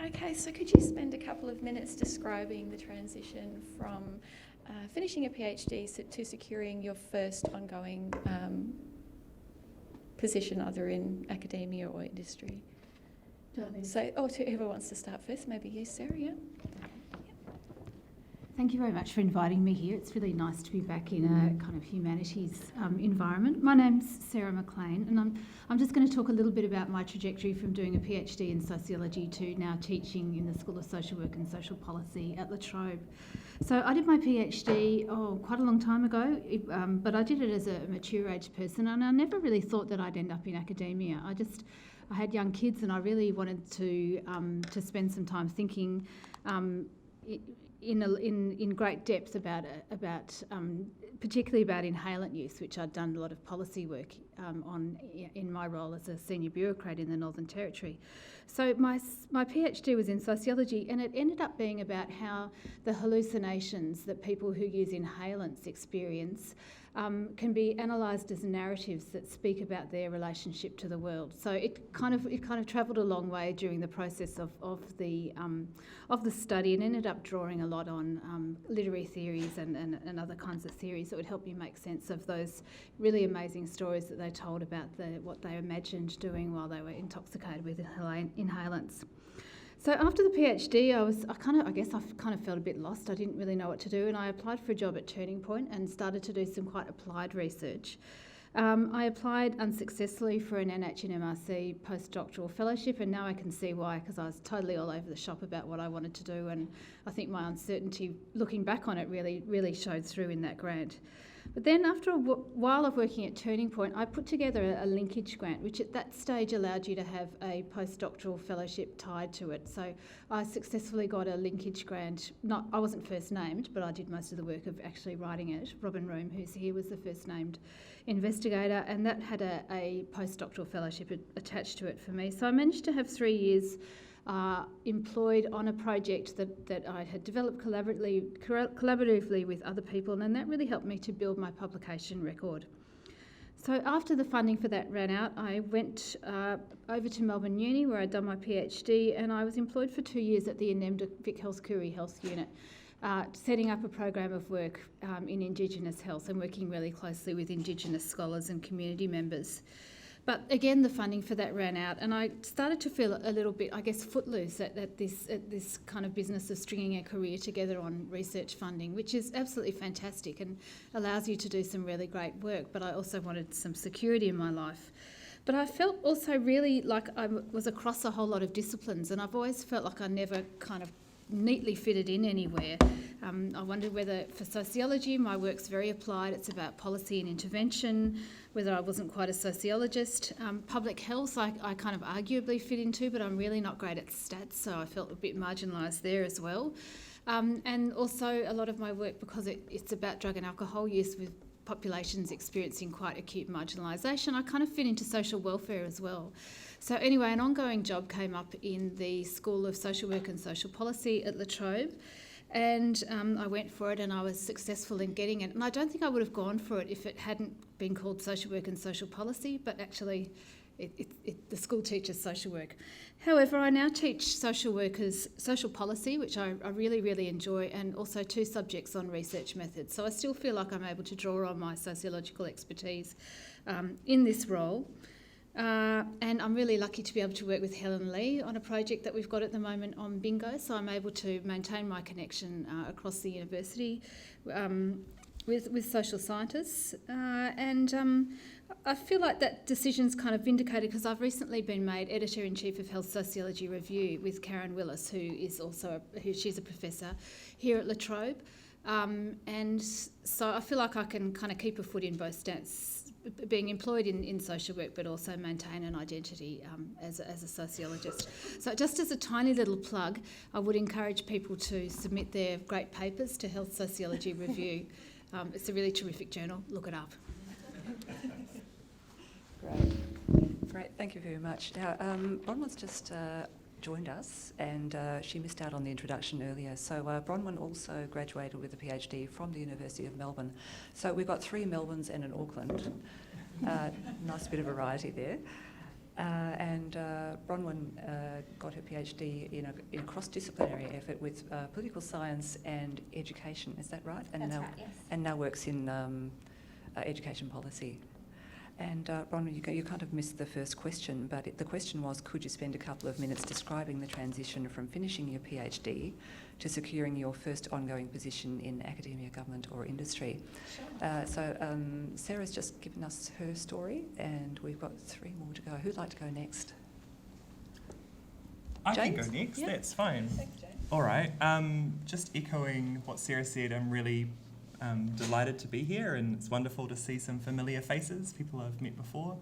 Okay, so could you spend a couple of minutes describing the transition from finishing a PhD to securing your first ongoing position, either in academia or industry? To whoever wants to start first, maybe you, Sarah, yeah? Thank you very much for inviting me here. It's really nice to be back in a kind of humanities environment. My name's Sarah MacLean, and I'm just going to talk a little bit about my trajectory from doing a PhD in sociology to now teaching in the School of Social Work and Social Policy at La Trobe. So I did my PhD quite a long time ago, but I did it as a mature age person, and I never really thought that I'd end up in academia. I had young kids, and I really wanted to spend some time thinking in great depth about particularly about inhalant use, which I'd done a lot of policy work on in my role as a senior bureaucrat in the Northern Territory. So my PhD was in sociology, and it ended up being about how the hallucinations that people who use inhalants experience can be analysed as narratives that speak about their relationship to the world. So it kind of travelled a long way during the process of the study, and ended up drawing a lot on literary theories and other kinds of theories that would help you make sense of those really amazing stories that they told about what they imagined doing while they were intoxicated with inhalants. So after the PhD, I kind of felt a bit lost. I didn't really know what to do, and I applied for a job at Turning Point and started to do some quite applied research. I applied unsuccessfully for an NHMRC postdoctoral fellowship, and now I can see why, because I was totally all over the shop about what I wanted to do, and I think my uncertainty, looking back on it, really showed through in that grant. But then after a while of working at Turning Point, I put together a linkage grant, which at that stage allowed you to have a postdoctoral fellowship tied to it. So I successfully got a linkage grant. I wasn't first named, but I did most of the work of actually writing it. Robin Room, who's here, was the first named investigator, and that had a postdoctoral fellowship attached to it for me. So I managed to have 3 years employed on a project that I had developed collaboratively with other people, and that really helped me to build my publication record. So after the funding for that ran out, I went over to Melbourne Uni, where I'd done my PhD, and I was employed for 2 years at the Enemda Vic Health Koori Health Unit, setting up a program of work in Indigenous health and working really closely with Indigenous scholars and community members. But again, the funding for that ran out, and I started to feel a little bit, I guess, footloose at this kind of business of stringing a career together on research funding, which is absolutely fantastic and allows you to do some really great work. But I also wanted some security in my life. But I felt also really like I was across a whole lot of disciplines, and I've always felt like I never kind of neatly fitted in anywhere. I wondered whether for sociology my work's very applied, it's about policy and intervention, whether I wasn't quite a sociologist. Public health I kind of arguably fit into, but I'm really not great at stats, so I felt a bit marginalised there as well. And also a lot of my work, because it's about drug and alcohol use with populations experiencing quite acute marginalisation, I kind of fit into social welfare as well. So anyway, an ongoing job came up in the School of Social Work and Social Policy at La Trobe, and I went for it and I was successful in getting it. And I don't think I would have gone for it if it hadn't been called Social Work and Social Policy, but actually the school teaches social work. However, I now teach social workers social policy, which I really, really enjoy, and also 2 subjects on research methods. So I still feel like I'm able to draw on my sociological expertise in this role. And I'm really lucky to be able to work with Helen Lee on a project that we've got at the moment on bingo, so I'm able to maintain my connection across the university with social scientists. I feel like that decision's kind of vindicated because I've recently been made Editor-in-Chief of Health Sociology Review with Karen Willis, she's a professor here at La Trobe. And so I feel like I can kind of keep a foot in both stance, being employed in social work, but also maintain an identity as a sociologist. So just as a tiny little plug, I would encourage people to submit their great papers to Health Sociology Review. It's a really terrific journal. Look it up. Great. Thank you very much. Now, Bronwyn's just joined us, and she missed out on the introduction earlier. So Bronwyn also graduated with a PhD from the University of Melbourne. So we've got 3 Melbournes and an Auckland. Nice bit of variety there. And Bronwyn got her PhD in a cross-disciplinary effort with political science and education. Is that right? And That's now, right, yes. And now works in education policy. And Bronwyn, you kind of missed the first question, but the question was, could you spend a couple of minutes describing the transition from finishing your PhD to securing your first ongoing position in academia, government or industry? Sure. So Sarah's just given us her story, and we've got 3 more to go. Who'd like to go next? I can James? go next, Yeah. that's fine. Thanks, James. All right, just echoing what Sarah said, I'm really delighted to be here, and it's wonderful to see some familiar faces, people I've met before.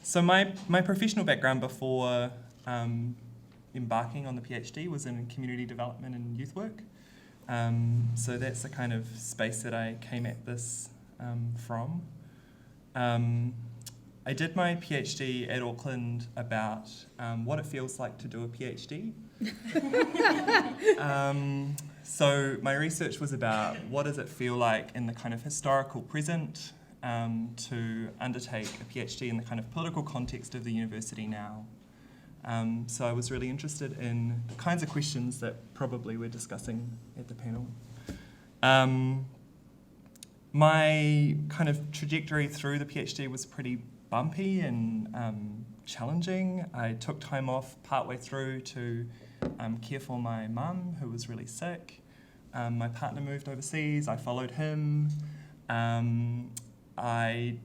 So my professional background before embarking on the PhD was in community development and youth work. So that's the kind of space that I came at this from. I did my PhD at Auckland about what it feels like to do a PhD. So my research was about what does it feel like in the kind of historical present to undertake a PhD in the kind of political context of the university now. So I was really interested in the kinds of questions that probably we're discussing at the panel. My kind of trajectory through the PhD was pretty bumpy and challenging. I took time off partway through to care for my mum, who was really sick. My partner moved overseas. I followed him. I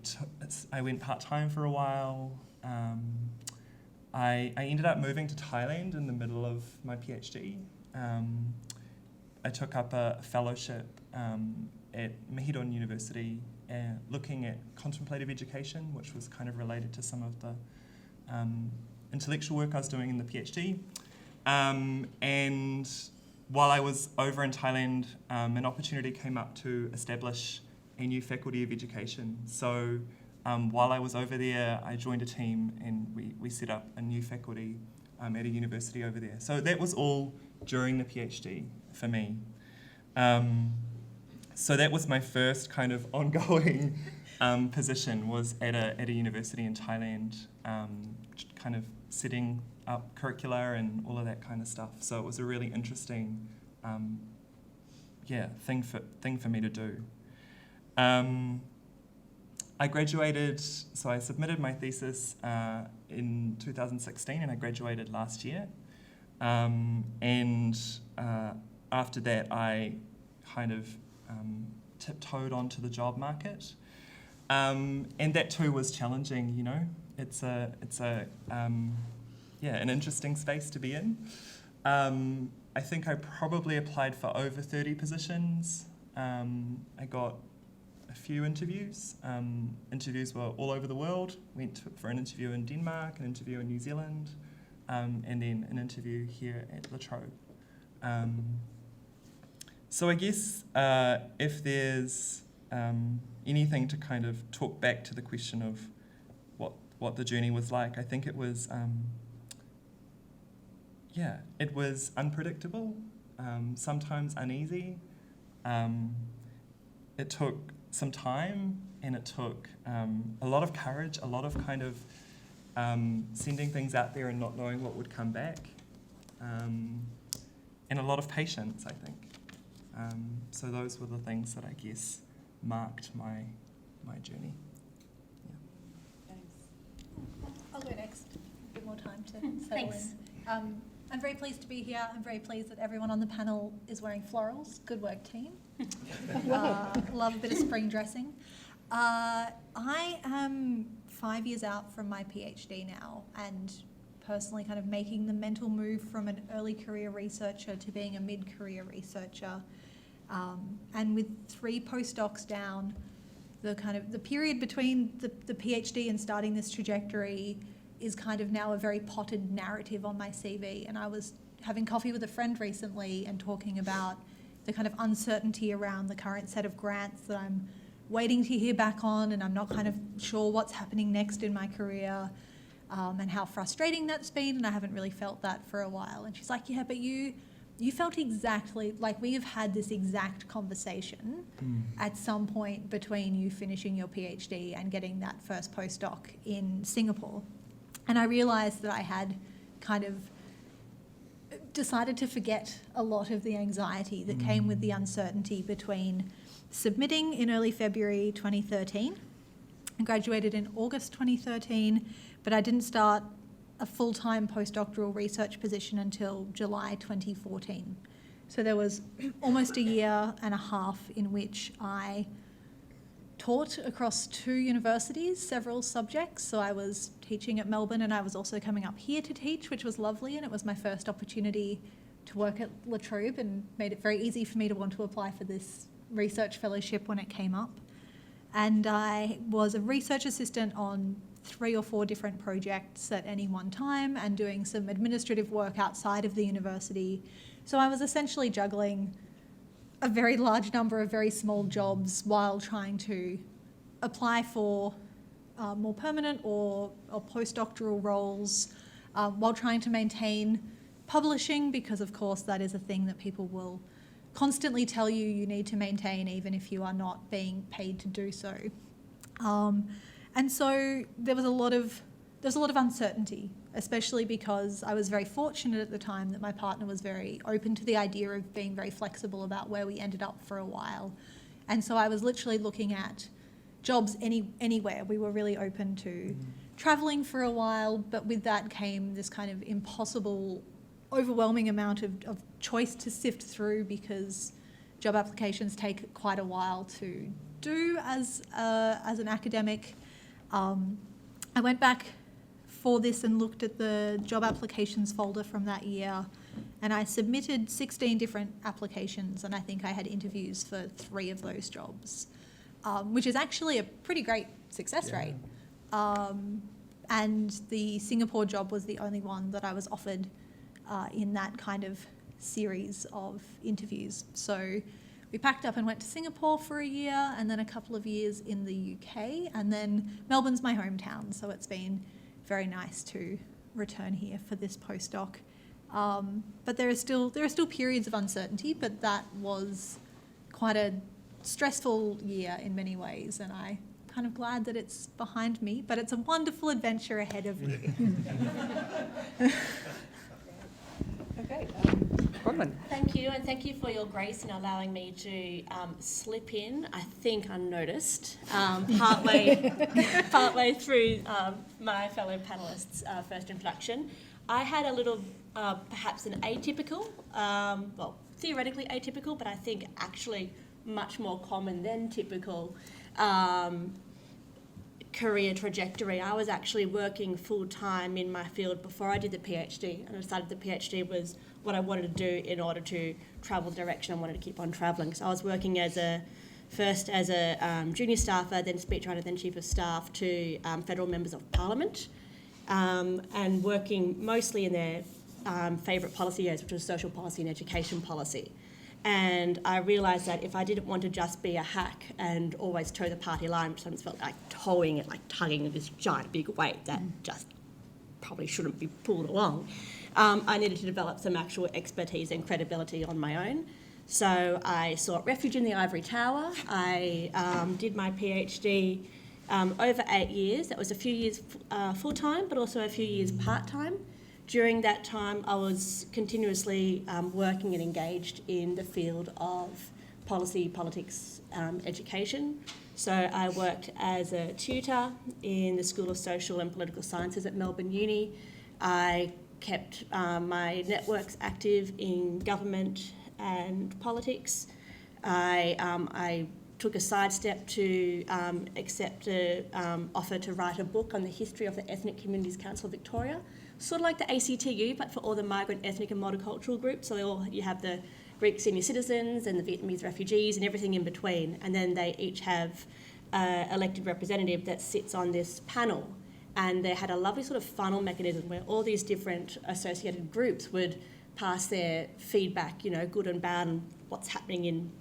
went part-time for a while. I ended up moving to Thailand in the middle of my PhD. I took up a fellowship at Mahidol University looking at contemplative education, which was kind of related to some of the intellectual work I was doing in the PhD. And while I was over in Thailand, an opportunity came up to establish a new faculty of education. So while I was over there, I joined a team and we set up a new faculty at a university over there. So that was all during the PhD for me. So that was my first kind of ongoing position, was at a university in Thailand, kind of setting up curricula and all of that kind of stuff. So it was a really interesting thing for me to do. I graduated, so I submitted my thesis in 2016 and I graduated last year. And after that I kind of tiptoed onto the job market. And that too was challenging, you know. It's an interesting space to be in. I think I probably applied for over 30 positions. I got a few interviews. Interviews were all over the world. Went for an interview in Denmark, an interview in New Zealand, and then an interview here at La Trobe. So I guess if there's anything to kind of talk back to the question of what the journey was like, I think it was it was unpredictable, sometimes uneasy. It took some time and it took a lot of courage, a lot of kind of sending things out there and not knowing what would come back, and a lot of patience, I think. So those were the things that I guess marked my journey. Thanks. I'll go next. A bit more time to settle Thanks. in. I'm very pleased to be here. I'm very pleased that everyone on the panel is wearing florals. Good work, team. Love a bit of spring dressing. I am 5 years out from my PhD now, and personally kind of making the mental move from an early career researcher to being a mid-career researcher. And with 3 postdocs down, the period between the PhD and starting this trajectory is kind of now a very potted narrative on my CV. And I was having coffee with a friend recently and talking about the kind of uncertainty around the current set of grants that I'm waiting to hear back on, and I'm not kind of sure what's happening next in my career, and how frustrating that's been, and I haven't really felt that for a while. And she's like, yeah, but you you felt exactly like we have had this exact conversation at some point between you finishing your PhD and getting that first postdoc in Singapore. And I realised that I had kind of decided to forget a lot of the anxiety that came with the uncertainty between submitting in early February 2013. I graduated in August 2013, but I didn't start a full-time postdoctoral research position until July 2014. So there was almost a year and a half in which I taught across 2 universities, several subjects. So I was teaching at Melbourne and I was also coming up here to teach, which was lovely, and it was my first opportunity to work at La Trobe and made it very easy for me to want to apply for this research fellowship when it came up. And I was a research assistant on 3 or 4 different projects at any one time and doing some administrative work outside of the university. So I was essentially juggling a very large number of very small jobs while trying to apply for more permanent or postdoctoral roles, while trying to maintain publishing, because of course that is a thing that people will constantly tell you need to maintain even if you are not being paid to do so. And so there was a lot of uncertainty, especially because I was very fortunate at the time that my partner was very open to the idea of being very flexible about where we ended up for a while. And so I was literally looking at jobs anywhere. We were really open to travelling for a while, but with that came this kind of impossible, overwhelming amount of choice to sift through, because job applications take quite a while to do as an academic. I went back for this and looked at the job applications folder from that year, and I submitted 16 different applications, and I think I had interviews for 3 of those jobs, which is actually a pretty great success rate. And the Singapore job was the only one that I was offered in that kind of series of interviews. So we packed up and went to Singapore for a year, and then a couple of years in the UK, and then Melbourne's my hometown, so it's been very nice to return here for this postdoc. But there are still periods of uncertainty, but that was quite a stressful year in many ways, and I'm kind of glad that it's behind me, but it's a wonderful adventure ahead of you. Okay, Bronwyn. Thank you, and thank you for your grace in allowing me to slip in, I think unnoticed, partway through my fellow panellists' first introduction. I had a little, perhaps an atypical, well, theoretically atypical, but I think actually much more common than typical career trajectory. I was actually working full-time in my field before I did the PhD, and I decided the PhD was what I wanted to do in order to travel the direction I wanted to keep on travelling. So I was working first as a junior staffer, then speechwriter, then chief of staff to federal members of parliament, and working mostly in their favourite policy areas, which was social policy and education policy. And I realised that if I didn't want to just be a hack and always toe the party line, which sometimes felt like towing it, like tugging this giant big weight that just probably shouldn't be pulled along, I needed to develop some actual expertise and credibility on my own. So I sought refuge in the ivory tower. I did my PhD over 8 years. That was a few years full-time, but also a few years part-time. During that time, I was continuously working and engaged in the field of policy, politics, education. So I worked as a tutor in the School of Social and Political Sciences at Melbourne Uni. I kept my networks active in government and politics. I took a sidestep to accept an offer to write a book on the history of the Ethnic Communities Council of Victoria, sort of like the ACTU, but for all the migrant, ethnic and multicultural groups. So you have the Greek senior citizens and the Vietnamese refugees and everything in between. And then they each have an elected representative that sits on this panel. And they had a lovely sort of funnel mechanism where all these different associated groups would pass their feedback, good and bad, and what's happening in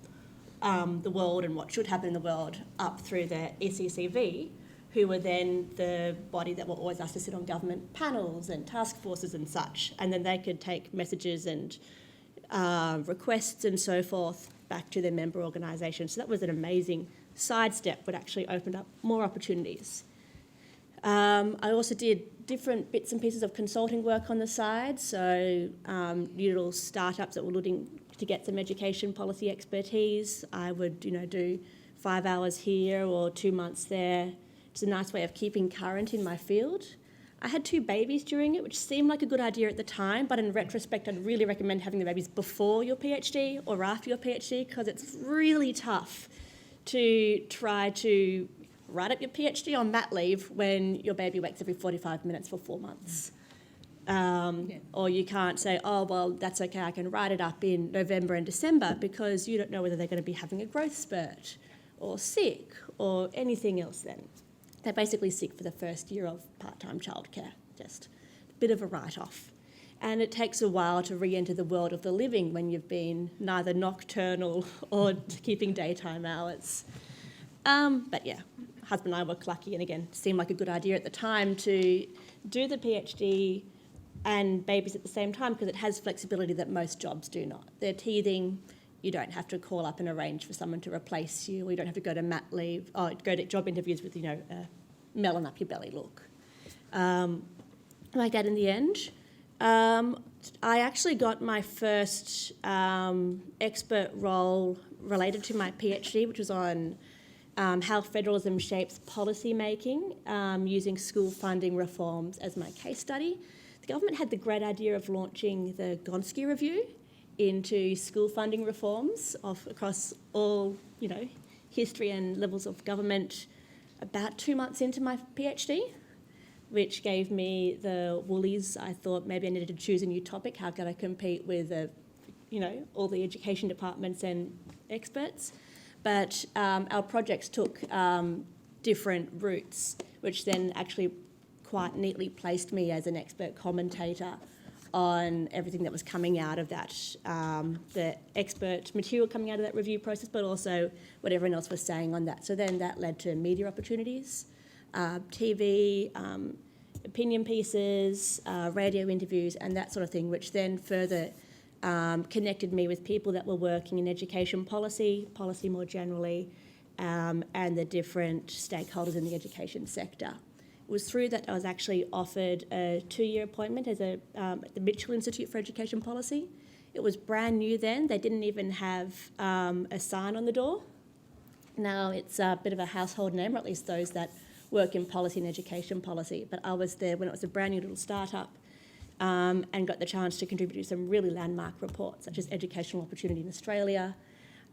the world and what should happen in the world up through the ECCV, who were then the body that were always asked to sit on government panels and task forces and such. And then they could take messages and requests and so forth back to their member organisation. So that was an amazing sidestep, but actually opened up more opportunities. I also did different bits and pieces of consulting work on the side, so little startups that were looking to get some education policy expertise. I would, do 5 hours here or 2 months there. It's a nice way of keeping current in my field. I had 2 babies during it, which seemed like a good idea at the time, but in retrospect, I'd really recommend having the babies before your PhD or after your PhD, because it's really tough to try to write up your PhD on mat leave when your baby wakes every 45 minutes for 4 months. Or you can't say, oh, well, that's okay, I can write it up in November and December, because you don't know whether they're going to be having a growth spurt or sick or anything else then. They're basically sick for the first year of part-time childcare, just a bit of a write-off. And it takes a while to re-enter the world of the living when you've been neither nocturnal or keeping daytime hours. But yeah, husband and I were lucky, and again, seemed like a good idea at the time to do the PhD and babies at the same time, because it has flexibility that most jobs do not. They're teething, you don't have to call up and arrange for someone to replace you, or you don't have to go to mat leave, or go to job interviews with, a melon up your belly look. Like that in the end. I actually got my first expert role related to my PhD, which was on how federalism shapes policy making, using school funding reforms as my case study. The government had the great idea of launching the Gonski Review into school funding reforms across all, history and levels of government about 2 months into my PhD, which gave me the woolies. I thought maybe I needed to choose a new topic. How could I compete with, all the education departments and experts? But our projects took different routes, which then actually quite neatly placed me as an expert commentator on everything that was coming out of that, the expert material coming out of that review process, but also what everyone else was saying on that. So then that led to media opportunities, TV, opinion pieces, radio interviews, and that sort of thing, which then further connected me with people that were working in education policy more generally, and the different stakeholders in the education sector. It was through that I was actually offered a 2-year appointment as at the Mitchell Institute for Education Policy. It was brand new then. They didn't even have a sign on the door. Now it's a bit of a household name, or at least those that work in policy and education policy. But I was there when it was a brand new little startup, and got the chance to contribute to some really landmark reports, such as Educational Opportunity in Australia.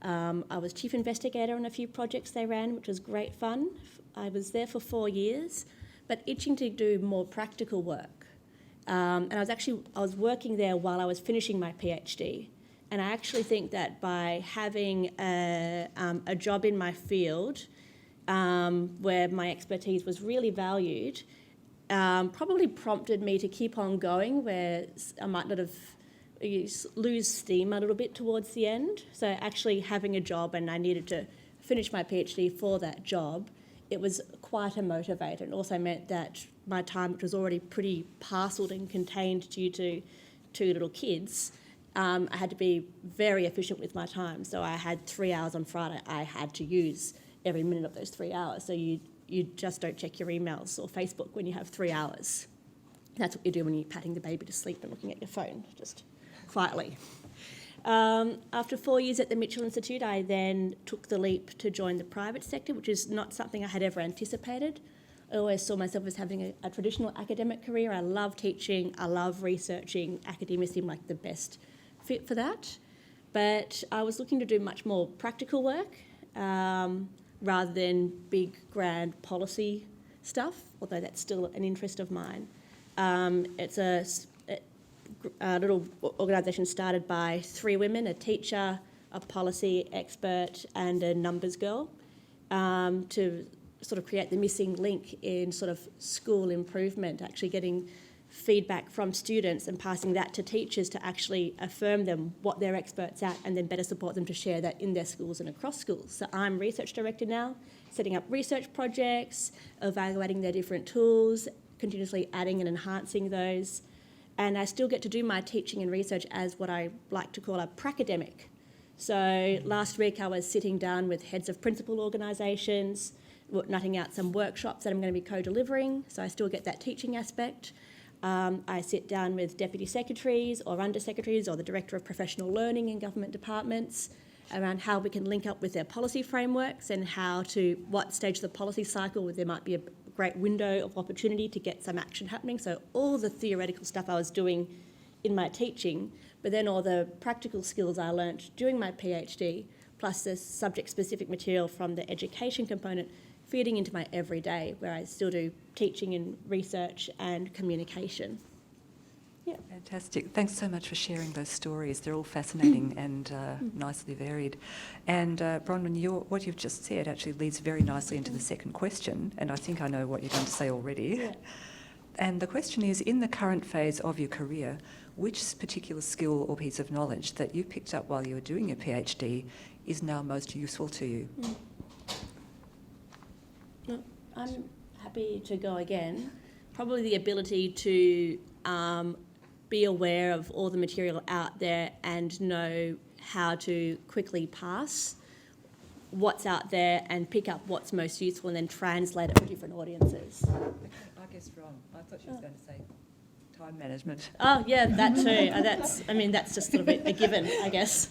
I was chief investigator on a few projects they ran, which was great fun. I was there for 4 years, but itching to do more practical work. And I was working there while I was finishing my PhD. And I actually think that by having a job in my field where my expertise was really valued, probably prompted me to keep on going, where I might not have lose steam a little bit towards the end. So actually having a job, and I needed to finish my PhD for that job, it was quite a motivator. It also meant that my time, which was already pretty parcelled and contained due to 2 little kids, I had to be very efficient with my time. So I had 3 hours on Friday. I had to use every minute of those 3 hours. So you just don't check your emails or Facebook when you have 3 hours. That's what you do when you're patting the baby to sleep and looking at your phone, just quietly. After 4 years at the Mitchell Institute, I then took the leap to join the private sector, which is not something I had ever anticipated. I always saw myself as having a traditional academic career. I love teaching, I love researching. Academia seemed like the best fit for that. But I was looking to do much more practical work rather than big, grand policy stuff, although that's still an interest of mine. It's a little organisation started by 3 women, a teacher, a policy expert and a numbers girl, to sort of create the missing link in sort of school improvement, actually getting feedback from students and passing that to teachers to actually affirm them what they're experts at, and then better support them to share that in their schools and across schools. So I'm research director now, setting up research projects, evaluating their different tools, continuously adding and enhancing those. and I still get to do my teaching and research as what I like to call a pracademic. So last week I was sitting down with heads of principal organisations, nutting out some workshops that I'm going to be co-delivering, so I still get that teaching aspect. I sit down with deputy secretaries or undersecretaries or the director of professional learning in government departments around how we can link up with their policy frameworks and what stage of the policy cycle where there might be a great window of opportunity to get some action happening. So all the theoretical stuff I was doing in my teaching, but then all the practical skills I learnt during my PhD, plus the subject-specific material from the education component, feeding into my everyday, where I still do teaching and research and communication. Yeah. Fantastic. Thanks so much for sharing those stories. They're all fascinating and nicely varied. And Bronwyn, what you've just said actually leads very nicely into the second question, and I think I know what you're going to say already. Yeah. And the question is, in the current phase of your career, which particular skill or piece of knowledge that you picked up while you were doing your PhD is now most useful to you? No, I'm happy to go again. Probably the ability to be aware of all the material out there and know how to quickly pass what's out there and pick up what's most useful and then translate it for different audiences. I guess wrong. I thought she was going to say time management. Oh, yeah, that too. That's just sort of a given, I guess.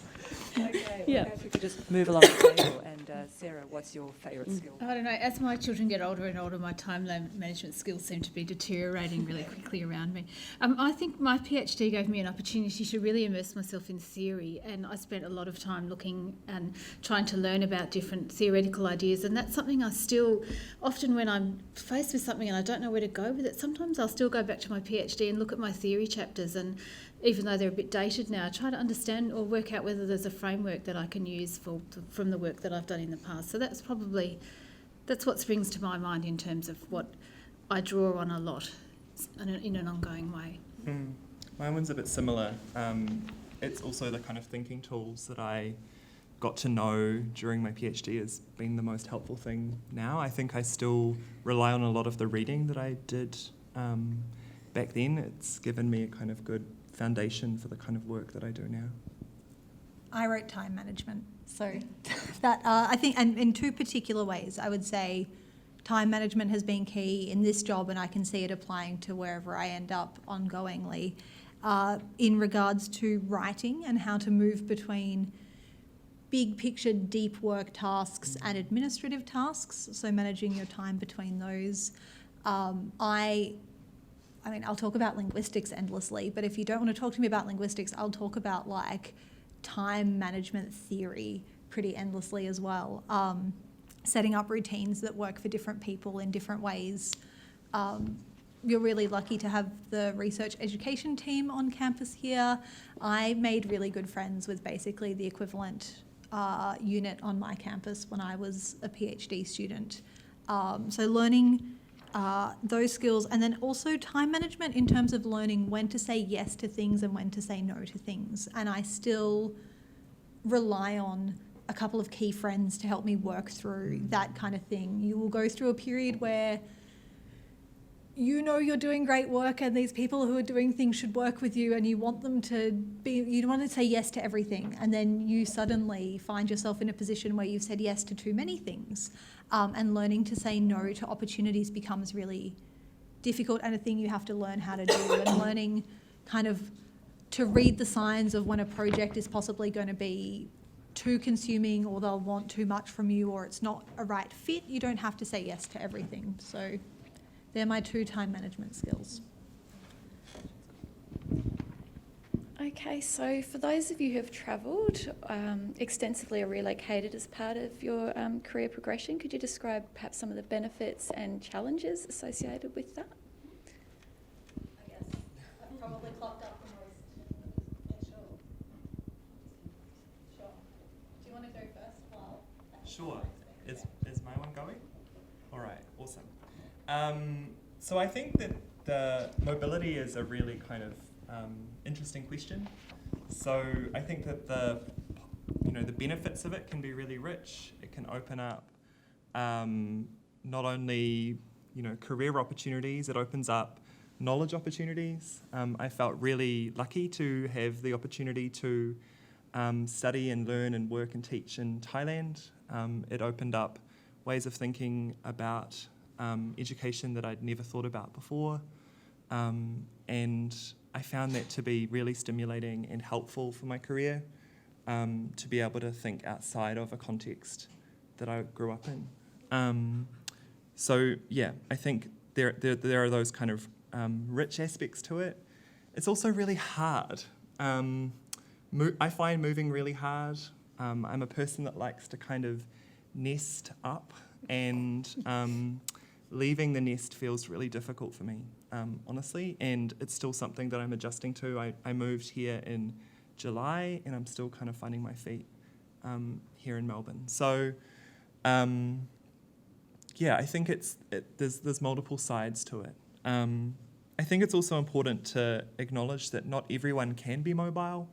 Okay, Yeah. if we could just move along the table. And Sarah, what's your favourite skill? I don't know, as my children get older and older, my time management skills seem to be deteriorating really quickly around me. I think my PhD gave me an opportunity to really immerse myself in theory, and I spent a lot of time looking and trying to learn about different theoretical ideas, and that's something I still, often when I'm faced with something and I don't know where to go with it, sometimes I'll still go back to my PhD and look at my theory chapters, and even though they're a bit dated now, try to understand or work out whether there's a framework that I can use from the work that I've done in the past. So that's what springs to my mind in terms of what I draw on a lot in an ongoing way. Mine one's a bit similar. It's also the kind of thinking tools that I got to know during my PhD has been the most helpful thing now. I think I still rely on a lot of the reading that I did back then. It's given me a kind of good foundation for the kind of work that I do now. I wrote time management, so that I think, and in two particular ways, I would say time management has been key in this job, and I can see it applying to wherever I end up ongoingly, in regards to writing and how to move between big picture, deep work tasks and administrative tasks, so managing your time between those. I mean, I'll talk about linguistics endlessly, but if you don't want to talk to me about linguistics, I'll talk about like time management theory pretty endlessly as well. Setting up routines that work for different people in different ways. You're really lucky to have the research education team on campus here. I made really good friends with basically the equivalent unit on my campus when I was a PhD student. So learning those skills, and then also time management in terms of learning when to say yes to things and when to say no to things. And I still rely on a couple of key friends to help me work through that kind of thing. You will go through a period where you know you're doing great work and these people who are doing things should work with you, and you want them to be, you want to say yes to everything, and then you suddenly find yourself in a position where you've said yes to too many things, and learning to say no to opportunities becomes really difficult and a thing you have to learn how to do, and learning kind of to read the signs of when a project is possibly going to be too consuming, or they'll want too much from you, or it's not a right fit. You don't have to say yes to everything. So they're my two time management skills. Okay, so for those of you who have travelled extensively or relocated as part of your career progression, could you describe perhaps some of the benefits and challenges associated with that? I guess I've probably clocked up the most. Yeah, sure. Do you want to go first while? Sure. Is my one going? All right, awesome. So I think that the mobility is a really kind of interesting question. So I think that the benefits of it can be really rich. It can open up not only career opportunities. It opens up knowledge opportunities. I felt really lucky to have the opportunity to study and learn and work and teach in Thailand. It opened up ways of thinking about education that I'd never thought about before. And I found that to be really stimulating and helpful for my career, to be able to think outside of a context that I grew up in. So yeah, I think there are those kind of rich aspects to it. It's also really hard. I find moving really hard. I'm a person that likes to kind of nest up, and leaving the nest feels really difficult for me, honestly, and it's still something that I'm adjusting to. I moved here in July, and I'm still kind of finding my feet here in Melbourne. So, yeah, I think there's multiple sides to it. I think it's also important to acknowledge that not everyone can be mobile.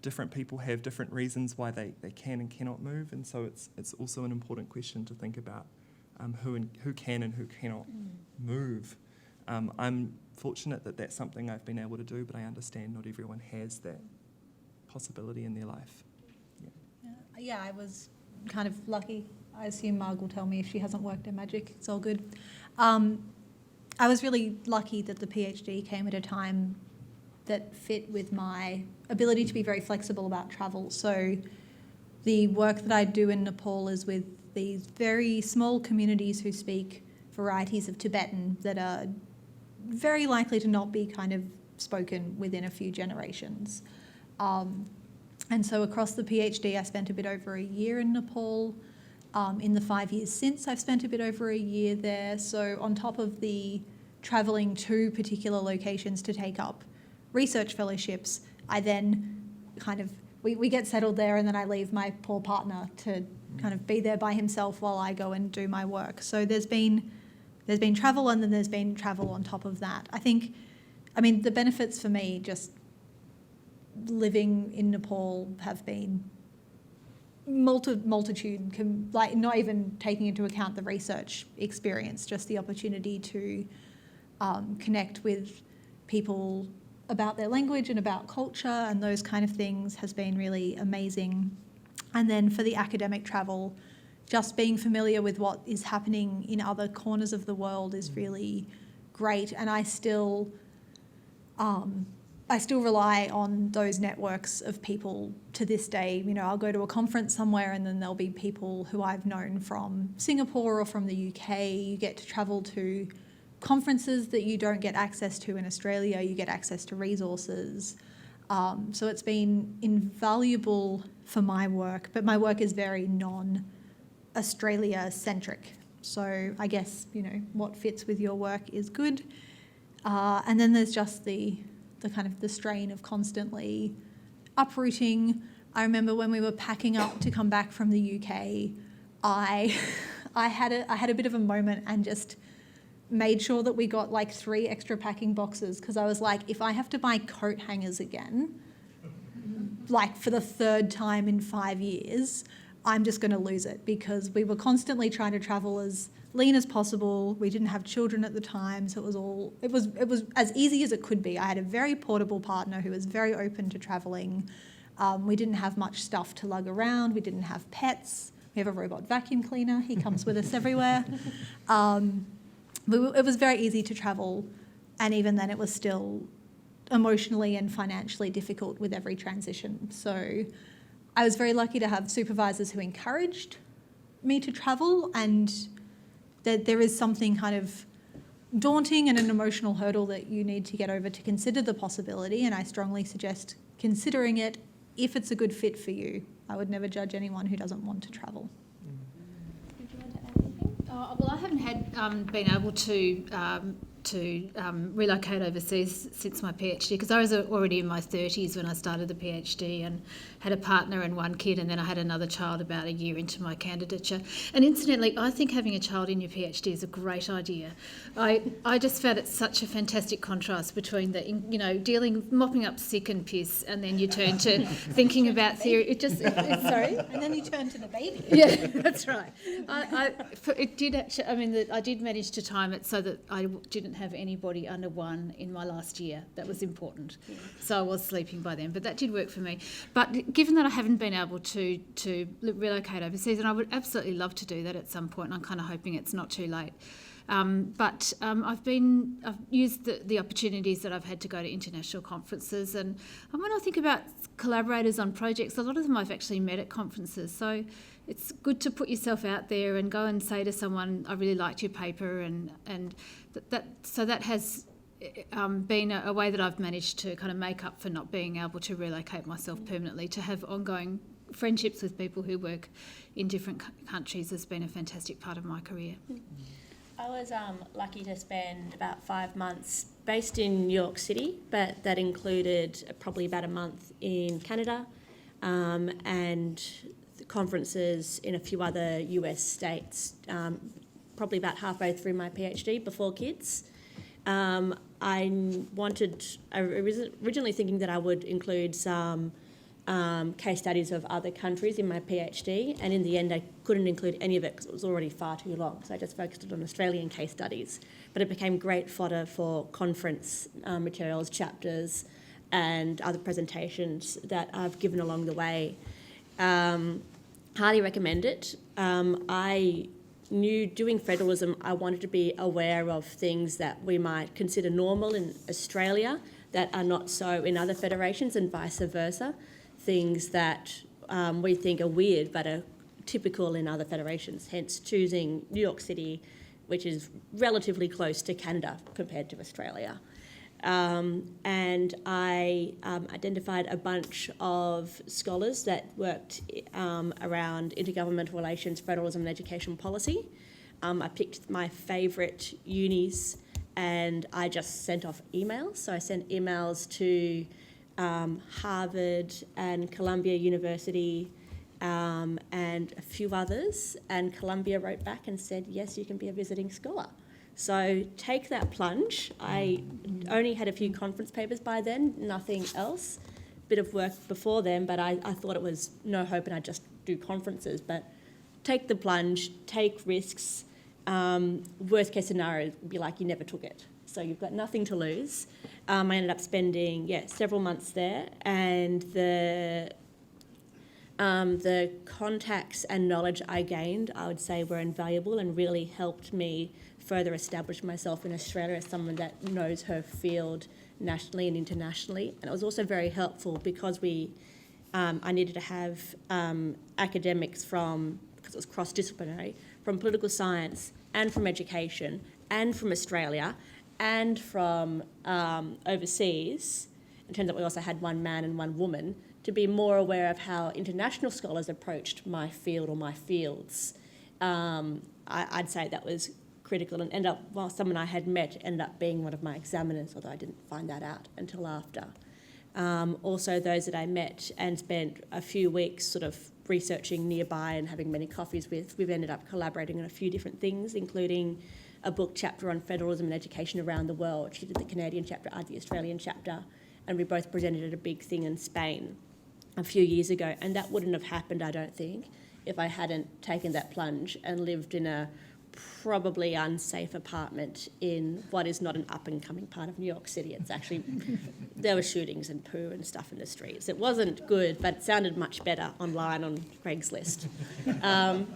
Different people have different reasons why they can and cannot move, and so it's also an important question to think about who can and who cannot move. I'm fortunate that that's something I've been able to do, but I understand not everyone has that possibility in their life. Yeah, I was kind of lucky. I assume Marg will tell me if she hasn't worked in magic. It's all good. I was really lucky that the PhD came at a time that fit with my ability to be very flexible about travel. So the work that I do in Nepal is with these very small communities who speak varieties of Tibetan that are very likely to not be kind of spoken within a few generations. And so across the PhD, I spent a bit over a year in Nepal. In the 5 years since, I've spent a bit over a year there. So on top of the travelling to particular locations to take up research fellowships, I then kind of, we get settled there, and then I leave my poor partner to kind of be there by himself while I go and do my work. So there's been travel, and then there's been travel on top of that. I mean, the benefits for me just living in Nepal have been multitude, like not even taking into account the research experience, just the opportunity to connect with people about their language and about culture and those kind of things has been really amazing. And then for the academic travel, just being familiar with what is happening in other corners of the world is really great. And I still rely on those networks of people to this day. You know, I'll go to a conference somewhere, and then there'll be people who I've known from Singapore or from the UK. You get to travel to conferences that you don't get access to in Australia. You get access to resources. So it's been invaluable for my work, but my work is very non-Australia centric. So I guess, you know, what fits with your work is good. And then there's just the kind of the strain of constantly uprooting. I remember when we were packing up to come back from the UK, I had a bit of a moment and just made sure that we got like 3 extra packing boxes, because I was like, if I have to buy coat hangers again, like for the 3rd time in 5 years, I'm just going to lose it, because we were constantly trying to travel as lean as possible. We didn't have children at the time, so it was as easy as it could be. I had a very portable partner who was very open to travelling. We didn't have much stuff to lug around. We didn't have pets. We have a robot vacuum cleaner. He comes with us everywhere. It was very easy to travel, and even then it was still emotionally and financially difficult with every transition. So I was very lucky to have supervisors who encouraged me to travel, and that there is something kind of daunting and an emotional hurdle that you need to get over to consider the possibility, and I strongly suggest considering it if it's a good fit for you. I would never judge anyone who doesn't want to travel. Did you want to add anything? Well, I haven't been able to relocate overseas since my PhD, because I was already in my 30s when I started the PhD and had a partner and 1 kid, and then I had another child about a year into my candidature. And incidentally, I think having a child in your PhD is a great idea. I just found it such a fantastic contrast between mopping up sick and piss, and then you turn to thinking about theory. Sorry? And then you turn to the baby. Yeah, that's right. I did manage to time it so that I didn't have anybody under 1 in my last year. That was important. So I was sleeping by then, but that did work for me. But given that I haven't been able to relocate overseas, and I would absolutely love to do that at some point, and I'm kind of hoping it's not too late. But I've used the opportunities that I've had to go to international conferences, and when I think about collaborators on projects, a lot of them I've actually met at conferences. So it's good to put yourself out there and go and say to someone, I really liked your paper, and that has been a way that I've managed to kind of make up for not being able to relocate myself permanently. To have ongoing friendships with people who work in different countries has been a fantastic part of my career. I was lucky to spend about 5 months based in New York City, but that included probably about a month in Canada, and conferences in a few other US states, probably about halfway through my PhD before kids. I was originally thinking that I would include some case studies of other countries in my PhD, and in the end I couldn't include any of it because it was already far too long, so I just focused on Australian case studies. But it became great fodder for conference materials, chapters, and other presentations that I've given along the way. Highly recommend it. I knew doing federalism, I wanted to be aware of things that we might consider normal in Australia that are not so in other federations, and vice versa. Things that we think are weird but are typical in other federations, hence choosing New York City, which is relatively close to Canada compared to Australia. And I identified a bunch of scholars that worked around intergovernmental relations, federalism and education policy. I picked my favourite unis and I just sent off emails. So I sent emails to Harvard and Columbia University and a few others, and Columbia wrote back and said, yes, you can be a visiting scholar. So take that plunge. I only had a few conference papers by then, nothing else. Bit of work before then, but I thought it was no hope and I'd just do conferences. But take the plunge, take risks. Worst case scenario would be like you never took it. So you've got nothing to lose. I ended up spending, several months there, and the contacts and knowledge I gained, I would say, were invaluable and really helped me further establish myself in Australia as someone that knows her field nationally and internationally. And it was also very helpful because I needed to have academics because it was cross-disciplinary, from political science and from education and from Australia and from overseas. It turns out we also had one man and one woman, to be more aware of how international scholars approached my field or my fields. I'd say that was critical, and someone I had met ended up being one of my examiners, although I didn't find that out until after. Also, those that I met and spent a few weeks sort of researching nearby and having many coffees with, we've ended up collaborating on a few different things, including a book chapter on federalism and education around the world. She did the Canadian chapter, I did the Australian chapter, and we both presented at a big thing in Spain a few years ago, and that wouldn't have happened, I don't think, if I hadn't taken that plunge and lived in a probably unsafe apartment in what is not an up-and-coming part of New York City. It's actually, there were shootings and poo and stuff in the streets. It wasn't good, but it sounded much better online on Craigslist.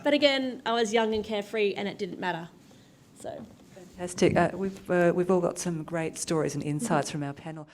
But again, I was young and carefree, and it didn't matter. So Fantastic. We've all got some great stories and insights from our panel.